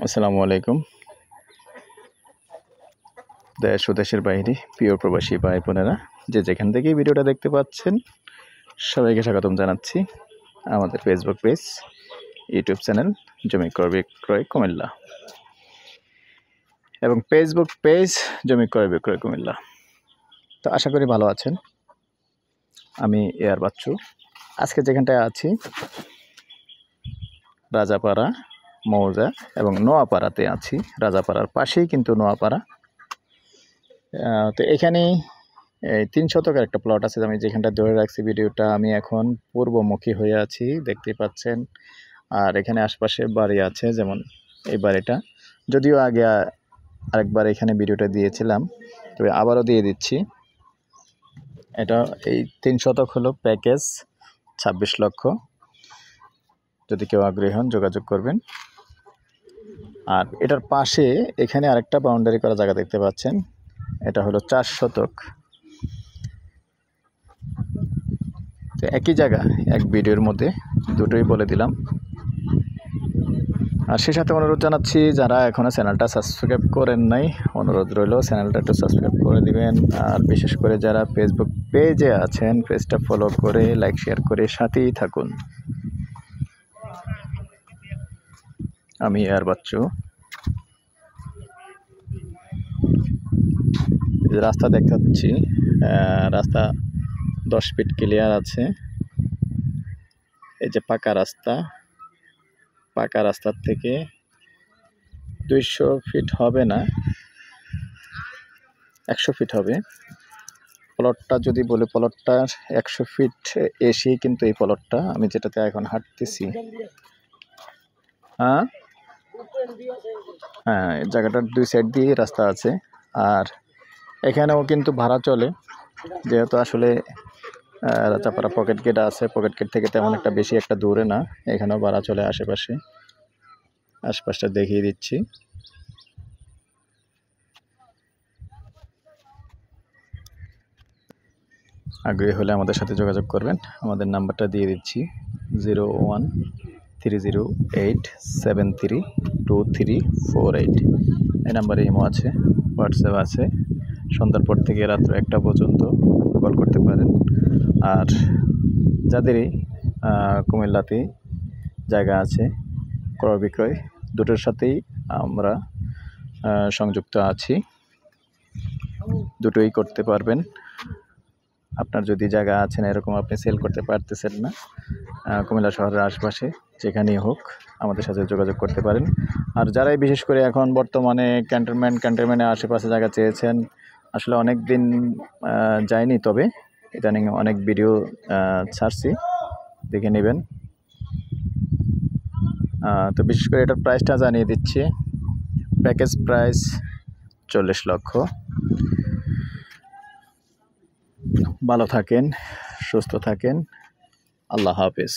আসসালামু আলাইকুম। দেশ ও দেশের বাইরে প্রিয় প্রবাসী ভাই বোনেরা, যে যেখান থেকেই ভিডিওটা দেখতে পাচ্ছেন, সবাইকে স্বাগতম জানাচ্ছি আমাদের ফেসবুক পেজ, ইউটিউব চ্যানেল জমি ক্রয় বিক্রয় কুমিল্লা এবং ফেসবুক পেজ জমি ক্রয় বিক্রয় কুমিল্লা। তো আশা করি ভালো আছেন। আমি এয়ার বাচ্চু। আজকে যেখানটায় আছি রাজাপাড়া মৌজা এবং নোয়াপাড়াতে আছি। রাজাপাড়ার পাশেই কিন্তু নোয়াপাড়া। তো এখানে এই 3 শতকের একটা প্লট আছে। আমি যেখানটা ধরে রাখছি ভিডিওটা, আমি এখন পূর্বমুখী হয়ে আছি, দেখতে পাচ্ছেন। আর এখানে আশপাশে বাড়ি আছে, যেমন এই বাড়িটা। যদিও আগে আরেকবার এখানে ভিডিওটা দিয়েছিলাম, তবে আবারও দিয়ে দিচ্ছি। এটা এই 3 শতক হলো প্যাকেজ 26 লক্ষ। যদি কেউ আগ্রহী হন যোগাযোগ করবেন। আর এটার পাশে এখানে আরেকটা বাউন্ডারি করা জায়গা দেখতে পাচ্ছেন, এটা হলো 4 শতক। তো একই জায়গা, এক ভিডিওর মধ্যে দুটোই বলে দিলাম। আর সেই সাথে অনুরোধ জানাচ্ছি, যারা এখনও চ্যানেলটা সাবস্ক্রাইব করেন নাই, অনুরোধ রইল চ্যানেলটা একটু সাবস্ক্রাইব করে দিবেন। আর বিশেষ করে যারা ফেসবুক পেজে আছেন, পেজটা ফলো করে লাইক শেয়ার করে সাথেই থাকুন। আমি এয়ার বাচ্চু। রাস্তা দেখাচ্ছি, রাস্তা 10 ফিট ক্লিয়ার আছে। এই যে পাকা রাস্তা, পাকা রাস্তার থেকে 200 ফিট হবে না, 100 ফিট হবে। প্লটটা যদি বলি, প্লটটার 100 ফিট এসেই কিন্তু এই প্লটটা, আমি যেটাতে এখন হাঁটতেছি। হ্যাঁ, এই জায়গাটার 2 সাইড দিয়ে রাস্তা আছে। আর এখানেও কিন্তু ভাড়া চলে, যেহেতু আসলে রাজাপাড়া পকেট গেট আছে। পকেট গেট থেকে তেমন একটা বেশি একটা দূরে না, এখানেও ভাড়া চলে আশেপাশে। আশপাশটা দেখিয়ে দিচ্ছি। আগ্রহী হলে আমাদের সাথে যোগাযোগ করবেন। আমাদের নাম্বারটা দিয়ে দিচ্ছি, 0130873234। এই নাম্বারে ইমো আছে, হোয়াটসঅ্যাপ আছে। সন্ধ্যার পর থেকে রাত্র 1টা পর্যন্ত কল করতে পারেন। আর যাদেরই কুমিল্লাতে জায়গা আছে, ক্রয় বিক্রয় দুটোর সাথেই আমরা সংযুক্ত আছি, দুটোই করতে পারবেন। আপনার যদি জায়গা আছেন এরকম, আপনি সেল করতে পারতেছেন না, কুমিল্লা শহরের আশপাশে যেখানেই হোক আমাদের সাথে যোগাযোগ করতে পারেন। আর যারাই বিশেষ করে এখন বর্তমানে ক্যান্টনমেন্টের আশেপাশে জায়গা চেয়েছেন, আসলে অনেক দিন যায়নি, তবে ইদানিং অনেক ভিডিও ছাড়ছি, দেখে নেবেন। তো বিশেষ করে এটার প্রাইসটা জানিয়ে দিচ্ছি। প্যাকেজ প্রাইস 40 লক্ষ। ভালো থাকেন, সুস্থ থাকেন। আল্লাহ হাফেজ।